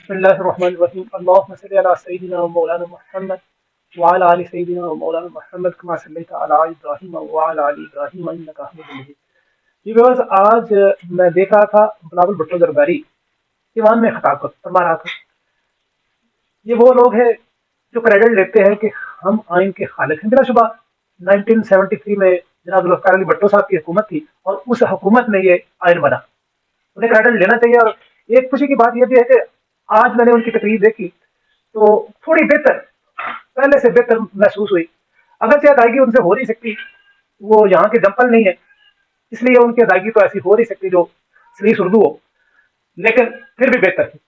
बिस्मिल्लाहिर्रहमानिर्रहीम। अल्लाहुम्मा सल्लि अला सय्यिदिना व मौलाना मुहम्मद व अला आलि सय्यिदिना व मौलाना मुहम्मद कमा सल्लैता अला इब्राहीम व अला आलि इब्राहीम इन्नका हमीदुम मजीद। जी व्यूअर्स, आज मैं देख रहा था बिलावल भुट्टो जरदारी ईवान में खताब फरमा रहा था। ये वो लोग हैं जो क्रेडिट लेते हैं कि हम आइन के खालिक हैं। बिलाशुबा 1973 में जनाब जुल्फ़िकार अली भुट्टो साहब की हुकूमत थी और उस हुकूमत में ये आइन बना, उन्हें क्रेडिट लेना चाहिए। और एक खुशी की बात यह भी है कि आज मैंने उनकी तकरीर देखी तो थोड़ी बेहतर, पहले से बेहतर महसूस हुई। अगर से अदायगी उनसे हो नहीं सकती, वो यहाँ के जम्पल नहीं है, इसलिए उनकी अदायगी तो ऐसी हो नहीं सकती जो सलीस उर्दू हो, लेकिन फिर भी बेहतर थी।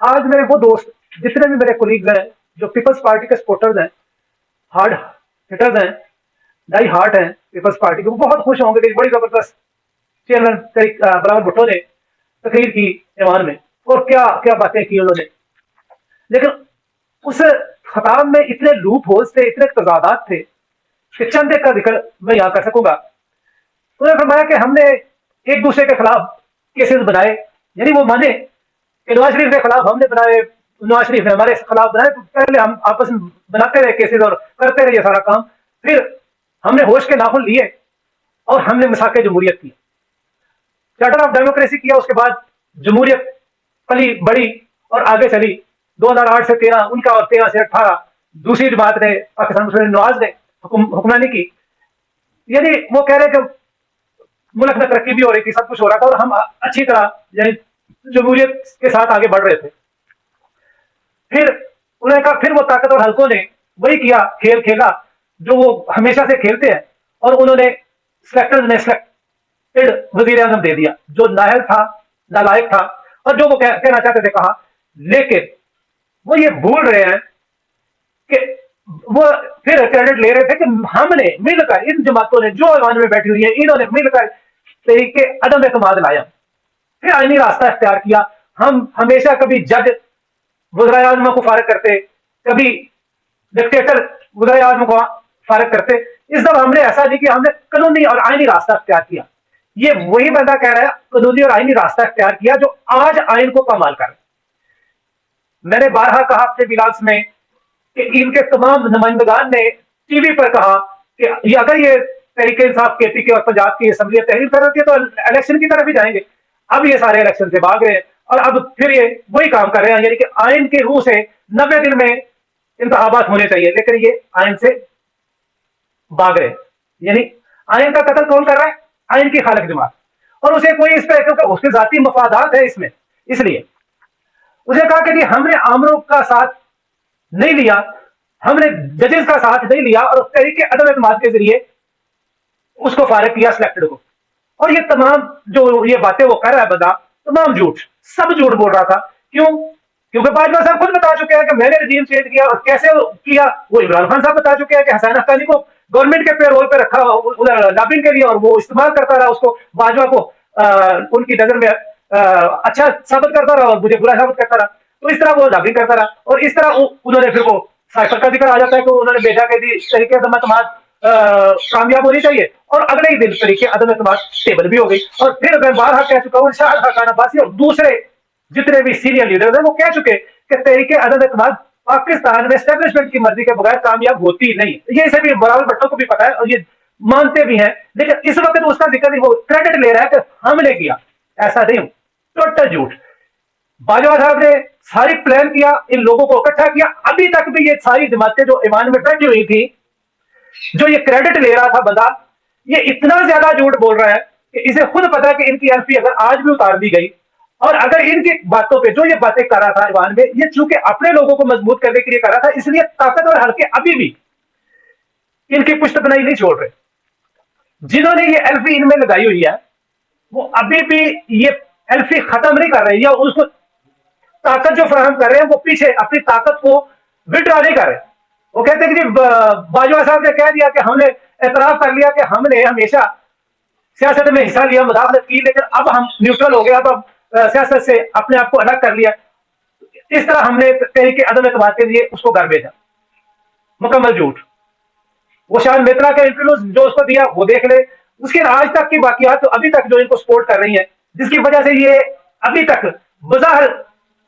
आज मेरे वो दोस्त, जितने भी मेरे कोलीग्स हैं जो पीपल्स पार्टी के सपोर्टर्स हैं, हार्ड हिटर्स हैं, डाई हार्ट हैं पीपल्स पार्टी के, वो बहुत खुश होंगे कि बड़ी जबरदस्त चेयरमैन बिलावल भुट्टो ने तकरीर की ईवान में, और क्या क्या बातें की उन्होंने। लेकिन उस खताब में इतने लूप होल्स थे, इतने तजादात थे कि चंद एक का जिक्र मैं यहाँ कर सकूंगा। उन्होंने फरमाया कि हमने एक दूसरे के खिलाफ केसेस बनाए, यानी वो माने कि नवाज शरीफ के खिलाफ हमने बनाए, नवाज शरीफ ने हमारे खिलाफ बनाए। पहले हम आपस में बनाते रहे केसेस और करते रहे ये सारा काम, फिर हमने होश के नाखुन लिए और हमने मिसाके जमहूरियत की, चार्टर ऑफ डेमोक्रेसी किया। उसके बाद जमहूरियत पली बड़ी और आगे चली। 2008 से 13 उनका और 13 से 18 दूसरी जमात ने, पाकिस्तान मुस्लिम नवाज ने हुक्मरानी की। यानी वो कह रहे कि मुल्क में तरक्की भी हो रही थी, सब कुछ हो रहा था और हम अच्छी तरह यानी जमहूरियत के साथ आगे बढ़ रहे थे। फिर उन्होंने कहा, फिर वो ताकतवर हल्कों ने वही किया, खेल खेला जो वो हमेशा से खेलते हैं, और उन्होंने सिलेक्टर्स ने सिलेक्टेड वजीर आजम दे दिया जो नाहल था, नालायक था, और जो वो कहना चाहते थे कहा। लेकिन वो ये भूल रहे हैं कि वो फिर क्रेडिट ले रहे थे कि हमने मिलकर, इन जमातों ने जो ईवान में बैठी हुई है, इन्होंने मिलकर तरीके अदम एतमाद लाया, फिर आईनी रास्ता इख्तियार किया। हम हमेशा कभी जज वज़ीर आज़म को फारिग करते, कभी डिक्टेटर वज़ीर आज़म को फारिग करते। इस दफा हमने ऐसा नहीं किया, हमने कानूनी और आईनी रास्ता इख्तियार किया। ये वही बंदा कह रहा है, कानूनी और आईनी रास्ता इख्तियार किया जो आज आइन को कमाल कर। मैंने बारहा कहा अपने बिलास में कि इनके तमाम नुमाइंदगान ने टीवी पर कहा कि ये अगर ये तहरीक इंसाफ केपी के और पंजाब की असम्बली तहरीर कर रही है तो इलेक्शन की तरफ ही जाएंगे। अब ये सारे इलेक्शन से भाग रहे हैं और अब फिर ये वही काम कर रहे हैं, यानी कि आइन के रूह से 90 दिन में इंतखाबात होने चाहिए, लेकिन ये आइन से भाग रहे हैं। यानी आइन का कत्ल कौन कर रहा है? आइन की खालिक जमात। और उसे कोई इस पर, क्योंकि उसके जाती मफादात है इसमें, इसलिए उसे कहा कि जी हमने आमरों का साथ नहीं लिया, हमने जजेस का साथ नहीं लिया और तहरीक अदम एतमाद के जरिए उसको फारिग किया, सिलेक्टेड को। और ये तमाम जो ये बातें वो कर रहा है बंदा, तमाम झूठ, सब झूठ बोल रहा था। क्यों? क्योंकि बाजवा साहब खुद बता चुके हैं कि मैंने रजीम चेंज किया, और कैसे किया वो इमरान खान साहब बता चुके हैं कि हसन हक्कानी को गवर्नमेंट के पेरोल पे रखा लॉबिंग के लिए, और वो इस्तेमाल करता रहा उसको, बाजवा को उनकी नजर में अच्छा साबित करता रहा और मुझे बुरा साबित करता रहा। तो इस तरह वो लॉबिंग करता रहा, और इस तरह उन्होंने फिर वो साइफर का जिक्र आ जाता है कि उन्होंने भेजा कि जी तरीके अदम एतमाद कामयाब होनी चाहिए, और अगले ही दिन तरीके अदम एतमाद स्टेबल भी हो गई। और फिर मैं बारहा कह चुका हूँ, शाहिद खान अब्बासी और दूसरे जितने भी सीनियर लीडर्स हैं वो कह चुके कि तहरीक अदम एतमाद पाकिस्तान में एस्टेब्लिशमेंट की मर्जी के बगैर कामयाब होती नहीं। ये इसे भी बिलावल भुट्टो को भी पता है और ये मानते भी हैं, लेकिन इस वक्त उसका जिक्र नहीं, वो क्रेडिट ले रहा है कि हमने किया। ऐसा नहीं, टोटल झूठ। बाजवा साहब ने सारी प्लान किया, इन लोगों को इकट्ठा किया। अभी तक भी ये सारी जमातें जो ईवान में बैठी हुई थी, जो ये क्रेडिट ले रहा था बंदा, ये इतना ज्यादा झूठ बोल रहा है कि इसे खुद पता है कि इनकी एलपी अगर आज भी उतार दी गई, और अगर इनकी बातों पे जो ये बातें कर रहा था ईवान में, ये चूंकि अपने लोगों को मजबूत करने के लिए कर रहा था, इसलिए ताकतवर हल्के अभी भी इनकी पुष्ट बनाई नहीं छोड़ रहे। जिन्होंने ये एलपी इनमें लगाई हुई है वो अभी भी ये एलपी खत्म नहीं कर रहे, या उसको ताकत जो फराहम कर रहे हैं वो पीछे अपनी ताकत को विड्रॉ नहीं कर रहे। वो कहते हैं कि बाजवा साहब ने कह दिया कि हमने एतराफ कर लिया कि हमने हमेशा सियासत में हिस्सा लिया, मुदाखलत की, लेकिन अब हम न्यूट्रल हो गए, अब सियासत से अपने आप को अलग कर लिया। इस तरह हमने तहरीक अदम एतमाद के लिए उसको घर भेजा। मुकम्मल झूठ। वो शायद मित्रा के इंटरव्यू जो उसको दिया वो देख ले, उसके आज तक की बाकियात तो अभी तक जो इनको सपोर्ट कर रही है, जिसकी वजह से ये अभी तक बज़ाहिर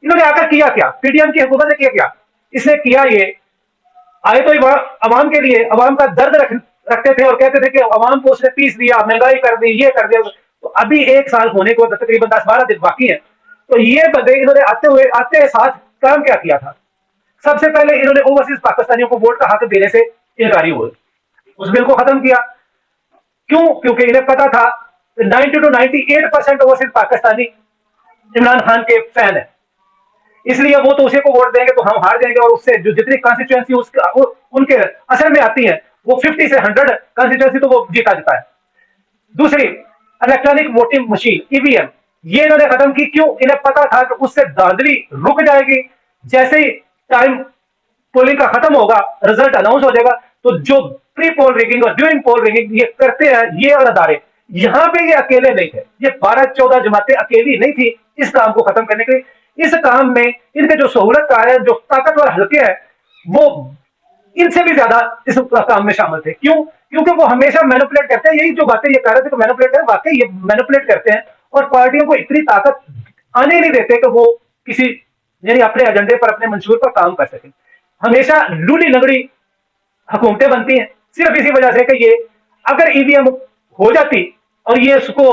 इन्होंने आकर किया क्या, पीडीएम की हुकूमत ने किया क्या, इसने किया ये आए तो अवाम के लिए, अवाम का दर्द रखते थे और कहते थे कि अवाम को उसने पीस दिया, महंगाई कर दी, ये कर दिया। तो अभी 1 साल होने को तकरीबन 10-12 दिन बाकी है। तो ये बंदे इन्होंने आते साथ काम क्या किया था। सबसे पहले इन्होंने ओवरसीज पाकिस्तानियों को वोट का हक देने से इनकारी हुए, उस बिल को खत्म किया। क्यों? क्योंकि इन्हें पता था 90 to 98% ओवरसीज पाकिस्तानी इमरान खान के फैन है, इसलिए वो तो उसी को वोट देंगे तो हम हार जाएंगे, और उससे जो जितनी कॉन्स्टिट्यूएंसी उनके असर में आती है वो 50 से 100 कॉन्स्टिट्यूएंसी तो वो जीता देता है। दूसरी, इलेक्ट्रॉनिक वोटिंग मशीन ईवीएम, ये इन्होंने खत्म की। क्यों? इन्हें पता था कि उससे धांधली रुक जाएगी। जैसे ही टाइम पोलिंग का खत्म होगा, रिजल्ट अनाउंस हो जाएगा, तो जो प्री पोल रिगिंग और ड्यूरिंग पोल रिगिंग ये करते हैं ये अदारे, यहां पे ये अकेले नहीं थे, ये 12-14 जमातें अकेली नहीं थी इस काम को खत्म करने के लिए। इस काम में इनके जो सहूलतकार है, जो ताकतवर हल्के हैं, वो इनसे भी ज्यादा इस काम में शामिल थे। क्यों? क्योंकि वो हमेशा मैनिपुलेट करते हैं, यही जो बातें ये कह रहे थे कि मैनिपुलेट है, वाकई ये मैनिपुलेट करते हैं, और पार्टियों को इतनी ताकत आने नहीं देते कि वो किसी यानी अपने एजेंडे पर, अपने मंशूर पर काम कर सके। हमेशा लूली लंगड़ी हुकूमतें बनती हैं सिर्फ इसी वजह से कि ये अगर ईवीएम हो जाती और ये उसको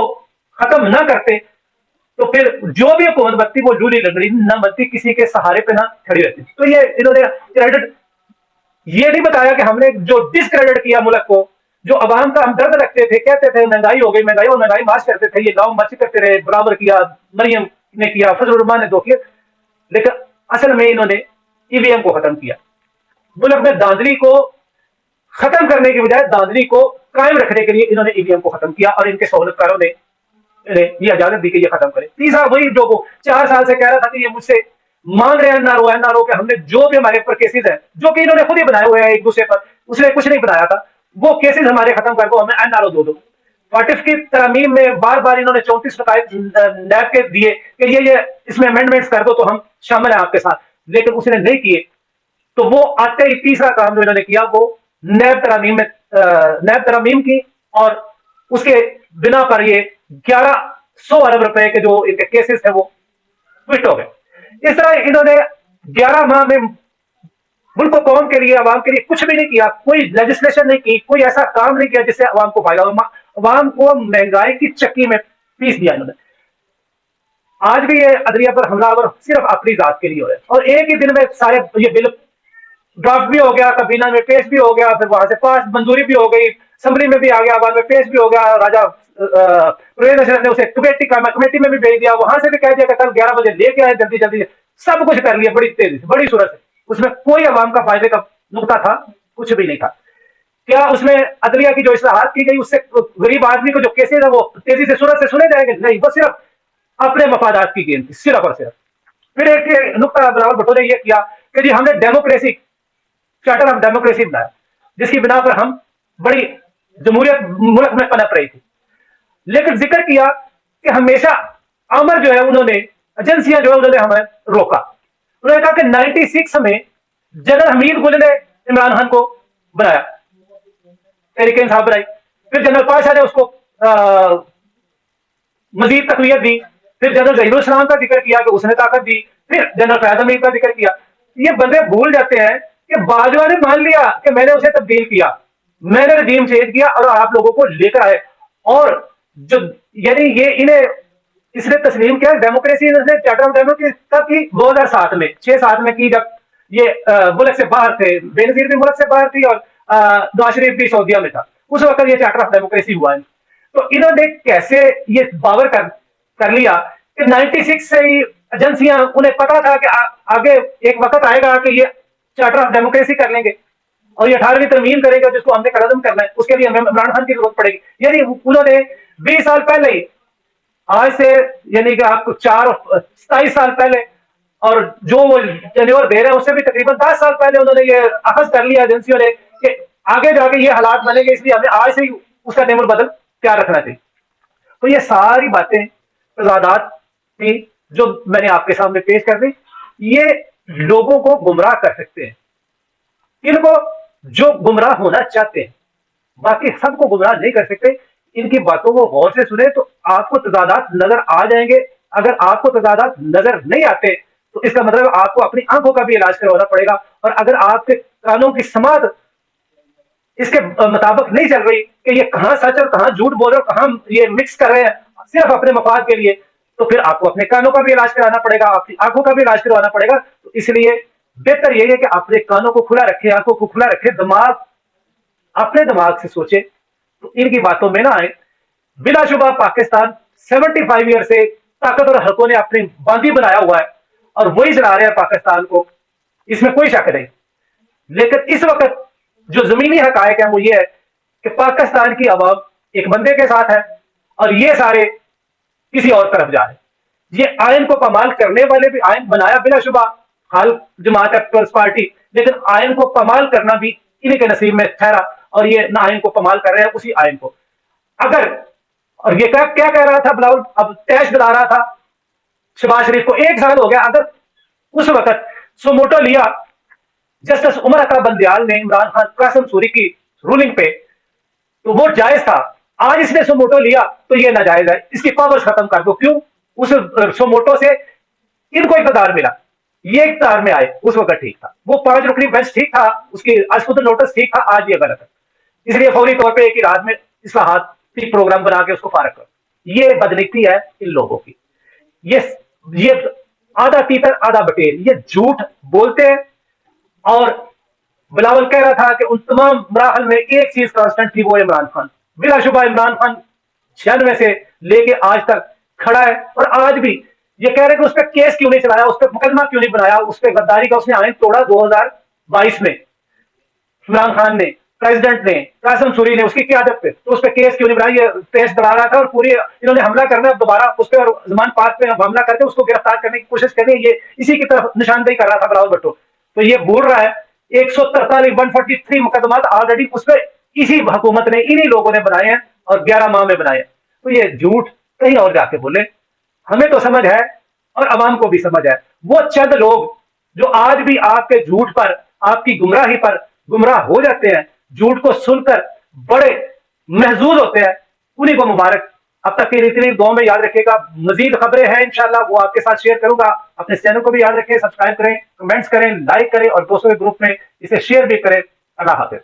खत्म ना करते, तो फिर जो भी हुकूमत बनती वो लूली लंगड़ी ना बनती, किसी के सहारे पे ना खड़ी रहती। तो ये इन्होंने क्रेडिट ये नहीं बताया कि हमने जो डिसक्रेडिट किया मुल्क को, जो अवाम का हम दर्द रखते थे, कहते थे महंगाई हो गई, महंगाई और महंगाई मार्च करते थे, ये गाँव मार्च करते रहे, बराबर किया, मरियम ने किया, फजल रहमान ने दो किया, लेकिन असल में इन्होंने ईवीएम को खत्म किया। मुल्क में धांधली को खत्म करने की बजाय धांधली को कायम रखने के लिए इन्होंने ईवीएम को खत्म किया, और इनके सहूलतकारों ने ये इजाजत दी कि ये खत्म करें। तीसरा, वही जो वो 4 साल से कह रहा था कि ये मुझसे मांग रहे हैं एनआरओ के, हमने जो भी हमारे ऊपर केसेस हैं, जो कि इन्होंने खुद ही बनाए हुए हैं एक दूसरे पर, उसने कुछ नहीं बनाया था, वो केसेस हमारे खत्म कर दो, हमें एनआरओ दो। वाटिफ की तरमीम में बार बार इन्होंने 34 नैब के दिए कि ये इसमें अमेंडमेंट्स कर दो तो हम शामिल हैं आपके साथ, लेकिन उसने नहीं किए। तो वो आते ही तीसरा काम जो इन्होंने किया वो नैब तरामीम की, और उसके बिना पर ये 1100 अरब रुपए के जो इनके केसेस थे वो ट्विट हो गए। इस तरह इन्होंने 11 माह में मुल्क कौम के लिए, अवाम के लिए कुछ भी नहीं किया, कोई लेजिस्लेशन नहीं की, कोई ऐसा काम नहीं किया जिससे अवाम को फायदा हो। अवाम को महंगाई की चक्की में पीस दिया इन्होंने। आज भी ये अदलिया पर हमलावर सिर्फ अपनी जात के लिए हो रहे हैं, और एक ही दिन में सारे ये बिल ड्राफ्ट भी हो गया, कबीना में पेश भी हो गया, फिर वहां से पास मंजूरी भी हो गई, असेंबली में भी आ गया, बाद में पेश भी हो गया, राजा परवेज ने उसे कमेटी में भी भेज दिया, वहां से भी कह दिया कि कल 11 बजे लेके आए, जल्दी जल्दी सब कुछ कर लिया बड़ी तेजी से, बड़ी सूरत से। उसमें कोई अवाम का फायदे का नुकता था? कुछ भी नहीं था। क्या उसमें अदलिया की जो इस्लाहात की गई उससे गरीब आदमी को जो केसेस है वो तेजी से सूरत से सुने जाएंगे? नहीं, वो सिर्फ अपने मफादात की गेम थी, सिर्फ और सिर्फ। फिर एक नुकता बिलावल भुट्टो ने यह किया कि जी हमने डेमोक्रेसी, चार्टर ऑफ डेमोक्रेसी बनाया, जिसकी बिना पर हम बड़ी जमहूरियत मुल्क में पनप रही थी। लेकिन जिक्र किया कि हमेशा अमर जो है उन्होंने, एजेंसियां जो है उन्होंने हमें रोका। उन्होंने कहा कि 96 में जनरल हमीद गुल ने इमरान खान को बनाया, तहरीक इंसाफ बनाई, फिर जनरल पाशा ने उसको मजीद तकवीत दी, फिर जनरल जहीरुल इस्लाम का जिक्र किया कि उसने ताकत दी, फिर जनरल फैज हमीद का जिक्र किया। ये बंदे भूल जाते हैं कि बाजवा ने मान लिया कि मैंने उसे तब्दील किया, मैंने रजीम चेंज किया और आप लोगों को लेकर आए, और जो यानी ये इन्हें इसने तस्लीम किया डेमोक्रेसी, इन्होंने चार्टर ऑफ डेमोक्रेसी तब की 2007 में 6-7 में की, जब ये मुल्क से बाहर थे, बेनजीर भी मुल्क से बाहर थी और नवाज शरीफ भी सऊदिया में था, उस वक्त ये चार्टर ऑफ डेमोक्रेसी हुआ है। तो इन्होंने कैसे ये पावर कर लिया कि 96 से ही एजेंसियां, उन्हें पता था कि आगे एक वक्त आएगा कि ये चार्टर ऑफ डेमोक्रेसी कर लेंगे और ये 18वीं तरमीम करेंगे, जिसको हमने कदम करना है, उसके लिए हमें इमरान खान की जरूरत पड़ेगी। यानी उन्होंने 20 साल पहले ही, आज से यानी कि आपको 27 साल पहले, और जो वो टेन्योर दे रहे हैं उससे भी तकरीबन 10 साल पहले उन्होंने ये अखज कर लिया एजेंसियों ने कि आगे जाके ये हालात बनेंगे, इसलिए हमें आज से ही उसका नेमल बदल क्या रखना चाहिए। तो ये सारी बातें तजादात थी जो मैंने आपके सामने पेश कर दी। ये लोगों को गुमराह कर सकते हैं, इनको जो गुमराह होना चाहते हैं, बाकी सबको गुमराह नहीं कर सकते। इनकी बातों को गौर से सुने तो आपको तजादात नजर आ जाएंगे। अगर आपको तजादात नजर नहीं आते तो इसका मतलब आपको अपनी आंखों का भी इलाज करवाना पड़ेगा। और अगर आपके कानों की समाज इसके मुताबिक नहीं चल रही कि ये कहां सच और कहां झूठ बोल रहे हो, कहां ये मिक्स कर रहे हैं सिर्फ अपने मफाद के लिए, तो फिर आपको अपने कानों का भी इलाज कराना पड़ेगा, आपकी आंखों का भी इलाज करवाना पड़ेगा। तो इसलिए बेहतर यही है कि अपने कानों को खुला रखे, आंखों को खुला रखे, दिमाग अपने दिमाग से सोचे, तो इनकी बातों में ना आए। बिलाशुबा पाकिस्तान 75 ईयर से ताकतवर हलकों ने अपनी बांदी बनाया हुआ है और वही चला रहे हैं पाकिस्तान को, इसमें कोई शक नहीं। लेकिन इस वक्त जो जमीनी हकायक है वो ये है कि पाकिस्तान की आवाम एक बंदे के साथ है और ये सारे किसी और तरफ जा रहे हैं। ये आयन को पामाल करने वाले भी, आयन बनाया बिलाशुबा हाल जमात पीपल्स पार्टी, लेकिन आयन को पामाल करना भी इन्हीं के नसीब में ठहरा और ये ना आयन को पामाल कर रहे हैं उसी आयन को। अगर, और ये क्या क्या कह रहा था बिलावल, अब तैश दिला रहा था शहबाज शरीफ को, 1 साल हो गया, अगर उस वक्त सुमोटो लिया जस्टिस उमर अकरम बंदयाल ने इमरान खान कासिम सूरी की रूलिंग पे, तो वो जायज था। आज इसने सुमोटो लिया तो ये नाजायज है, इसकी पावर्स खत्म कर दो। क्यों? उस सुमोटो से इनको इकतदार मिला, ये इकतदार में आए, उस वक्त ठीक था, वो 5 रुकनी बेंच ठीक था, उसकी अजपुर नोटिस ठीक था, आज ये गलत है। इसलिए फौरी तौर पर एक ही रात में इस्लाहात प्रोग्राम बना के उसको फारग करो। ये बदनीति है इन लोगों की। ये आधा तीतर आधा बटेर, ये झूठ बोलते हैं। और बिलावल कह रहा था कि उन तमाम मराहल में एक चीज कांस्टेंट थी, वो इमरान खान। बिलाशुबा इमरान खान 96 से लेके आज तक खड़ा है और आज भी ये कह रहे कि उस पर केस क्यों नहीं चलाया, उस पर मुकदमा क्यों नहीं बनाया, उस पर गद्दारी का उसने आयन तोड़ा 2022 में इमरान खान ने, प्रेसिडेंट ने, कासिम सूरी ने उसकी क्यादत पे, तो उस पर केस क्यों नहीं बनाया? ये पेश दबा रहा था और पूरी इन्होंने हमला करना दोबारा उस पर और जमान पार्क पे हमला करके उसको गिरफ्तार करने की कोशिश कर रही है। ये इसी की तरफ निशानदेही कर रहा था बिलावल भुट्टो। तो ये भूल रहा है 143 मुकदमा ऑलरेडी उस पर इसी हुकूमत ने, इन्हीं लोगों ने बनाए हैं और 11 माह में बनाए हैं। तो ये झूठ कहीं और जाके बोले, हमें तो समझ है और अवाम को भी समझ है। वो चंद लोग जो आज भी आपके झूठ पर, आपकी गुमराही पर गुमराह हो जाते हैं, झूठ को सुनकर बड़े महजूज होते हैं, उन्हीं को मुबारक। अब तक की इतनी दुआ में याद रखिएगा, मजीद खबरें हैं इंशाल्लाह वो आपके साथ शेयर करूंगा। अपने चैनल को भी याद रखें, सब्सक्राइब करें, कमेंट्स करें, लाइक करें और दोस्तों के ग्रुप में इसे शेयर भी करें। अल्लाह हाफिज।